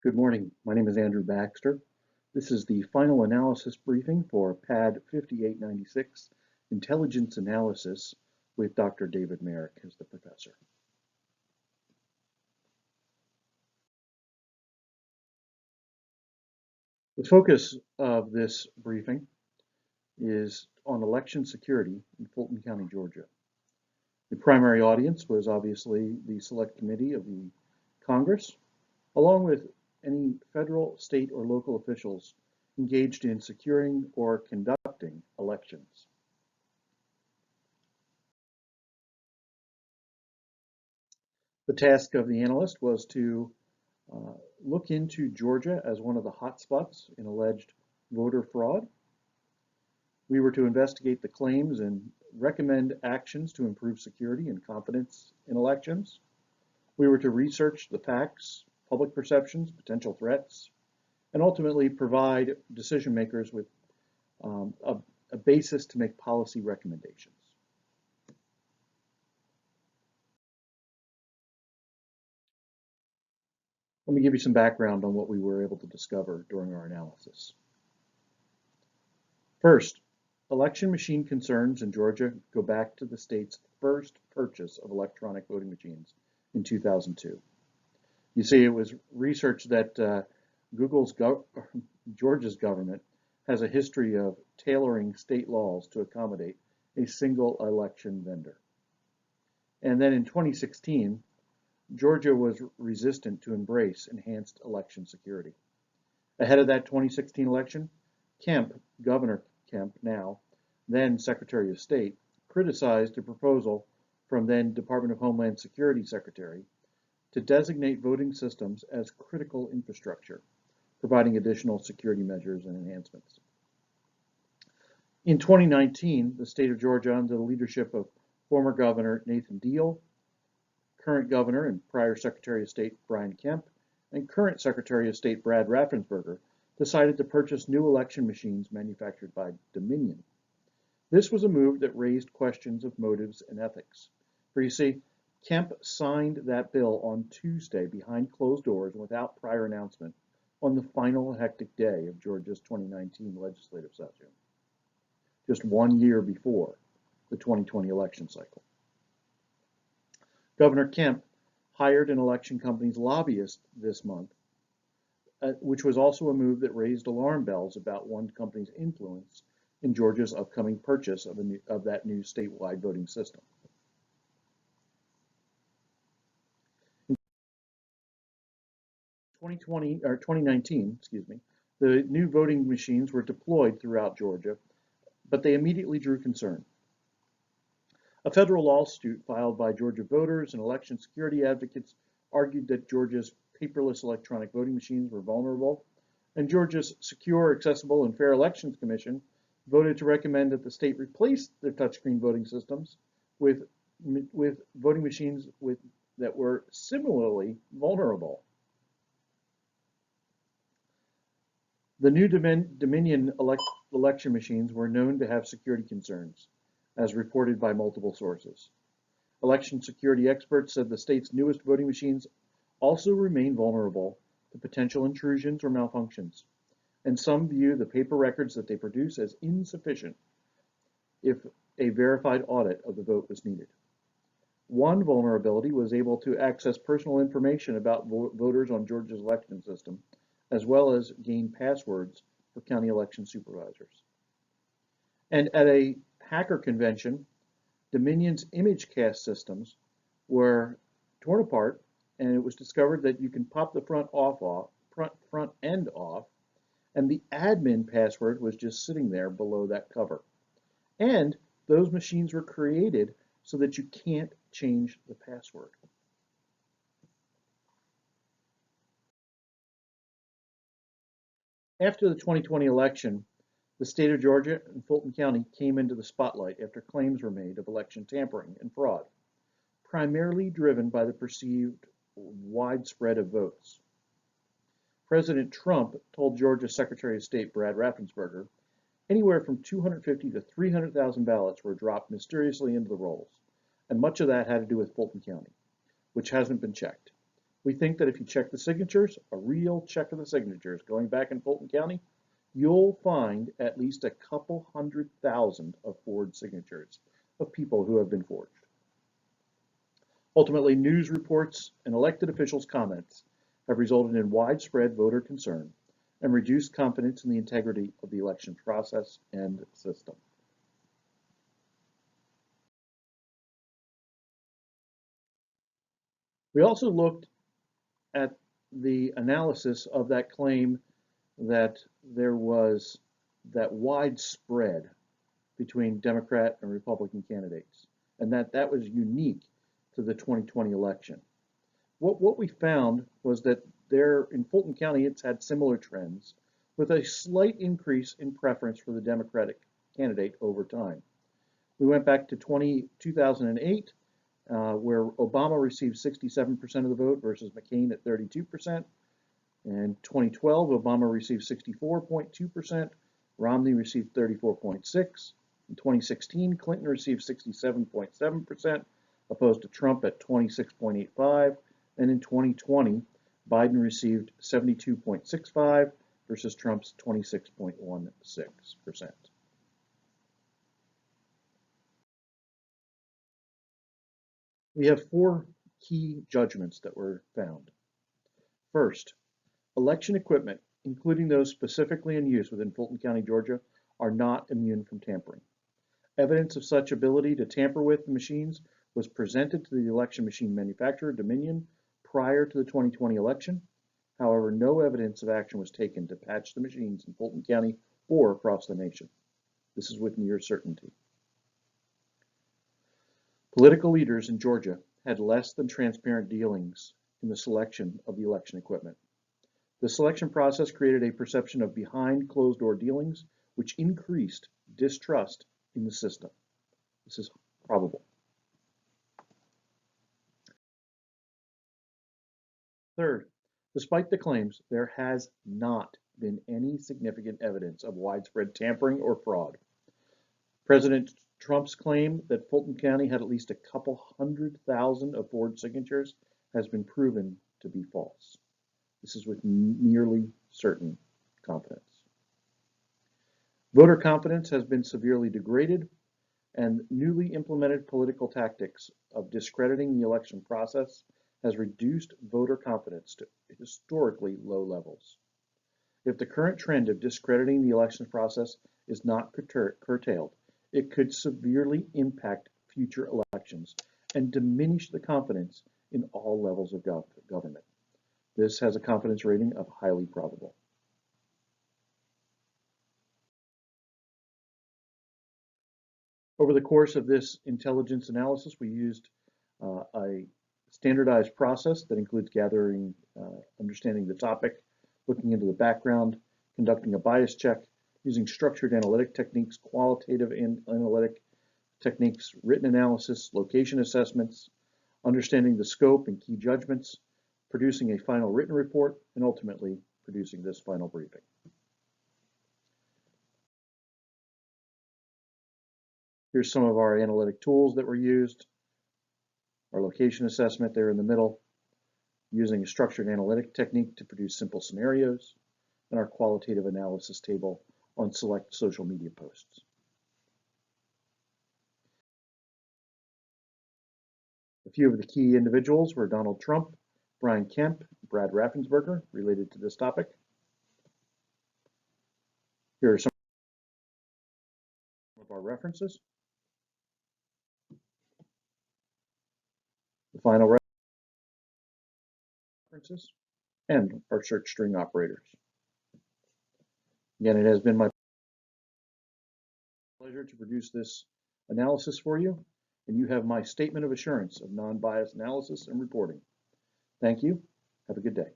Good morning. My name is Andrew Baxter. This is the final analysis briefing for PAD 5896, Intelligence Analysis, with Dr. David Merrick as the professor. The focus of this briefing is on election security in Fulton County, Georgia. The primary audience was obviously the Select Committee of the Congress, along with any federal, state, or local officials engaged in securing or conducting elections. The task of the analyst was to look into Georgia as one of the hotspots in alleged voter fraud. We were to investigate the claims and recommend actions to improve security and confidence in elections. We were to research the facts, public perceptions, potential threats, and ultimately provide decision makers with a basis to make policy recommendations. Let me give you some background on what we were able to discover during our analysis. First, election machine concerns in Georgia go back to the state's first purchase of electronic voting machines in 2002. You see, it was research that Georgia's government has a history of tailoring state laws to accommodate a single election vendor. And then in 2016, Georgia was resistant to embrace enhanced election security. Ahead of that 2016 election, Governor Kemp, then Secretary of State, criticized a proposal from then Department of Homeland Security Secretary to designate voting systems as critical infrastructure, providing additional security measures and enhancements. In 2019, the state of Georgia, under the leadership of former Governor Nathan Deal, current Governor and prior Secretary of State Brian Kemp, and current Secretary of State Brad Raffensperger, decided to purchase new election machines manufactured by Dominion. This was a move that raised questions of motives and ethics. For you see, Kemp signed that bill on Tuesday behind closed doors and without prior announcement on the final hectic day of Georgia's 2019 legislative session, just 1 year before the 2020 election cycle. Governor Kemp hired an election company's lobbyist this month, which was also a move that raised alarm bells about one company's influence in Georgia's upcoming purchase of that new statewide voting system. In 2019, the new voting machines were deployed throughout Georgia, but they immediately drew concern. A federal lawsuit filed by Georgia voters and election security advocates argued that Georgia's paperless electronic voting machines were vulnerable, and Georgia's Secure, Accessible, and Fair Elections Commission voted to recommend that the state replace their touchscreen voting systems with voting machines that were similarly vulnerable. The new Dominion election machines were known to have security concerns, as reported by multiple sources. Election security experts said the state's newest voting machines also remain vulnerable to potential intrusions or malfunctions, and some view the paper records that they produce as insufficient if a verified audit of the vote was needed. One vulnerability was able to access personal information about voters on Georgia's election system, as well as gain passwords for county election supervisors. And at a hacker convention, Dominion's image cast systems were torn apart, and it was discovered that you can pop the front end off, and the admin password was just sitting there below that cover. And those machines were created so that you can't change the password. After the 2020 election, the state of Georgia and Fulton County came into the spotlight after claims were made of election tampering and fraud, primarily driven by the perceived widespread of votes. President Trump told Georgia Secretary of State Brad Raffensperger anywhere from 250 to 300,000 ballots were dropped mysteriously into the rolls, and much of that had to do with Fulton County, which hasn't been checked. We think that if you check the signatures, a real check of the signatures going back in Fulton County, you'll find at least a couple 100,000 of forged signatures of people who have been forged. Ultimately, news reports and elected officials' comments have resulted in widespread voter concern and reduced confidence in the integrity of the election process and system. We also looked at the analysis of that claim that there was that widespread between Democrat and Republican candidates, and that was unique to the 2020 election. What we found was that there in Fulton County, it's had similar trends with a slight increase in preference for the Democratic candidate over time. We went back to 2008, where Obama received 67% of the vote versus McCain at 32%. In 2012, Obama received 64.2%, Romney received 34.6%. In 2016, Clinton received 67.7%, opposed to Trump at 26.85%. And in 2020, Biden received 72.65% versus Trump's 26.16%. We have four key judgments that were found. First, election equipment, including those specifically in use within Fulton County, Georgia, are not immune from tampering. Evidence of such ability to tamper with the machines was presented to the election machine manufacturer, Dominion, prior to the 2020 election. However, no evidence of action was taken to patch the machines in Fulton County or across the nation. This is with near certainty. Political leaders in Georgia had less than transparent dealings in the selection of the election equipment. The selection process created a perception of behind closed door dealings, which increased distrust in the system. This is probable. Third, despite the claims, there has not been any significant evidence of widespread tampering or fraud. President Trump's claim that Fulton County had at least a couple 100,000 of forged signatures has been proven to be false. This is with nearly certain confidence. Voter confidence has been severely degraded, and newly implemented political tactics of discrediting the election process has reduced voter confidence to historically low levels. If the current trend of discrediting the election process is not curtailed, it could severely impact future elections and diminish the confidence in all levels of government. This has a confidence rating of highly probable. Over the course of this intelligence analysis, we used a standardized process that includes gathering, understanding the topic, looking into the background, conducting a bias check, using structured analytic techniques, qualitative analytic techniques, written analysis, location assessments, understanding the scope and key judgments, producing a final written report, and ultimately producing this final briefing. Here's some of our analytic tools that were used. Our location assessment there in the middle, using a structured analytic technique to produce simple scenarios, and our qualitative analysis table on select social media posts. A few of the key individuals were Donald Trump, Brian Kemp, Brad Raffensperger, related to this topic. Here are some of our references. The final references and our search string operators. Again, it has been my pleasure to produce this analysis for you, and you have my statement of assurance of non-biased analysis and reporting. Thank you. Have a good day.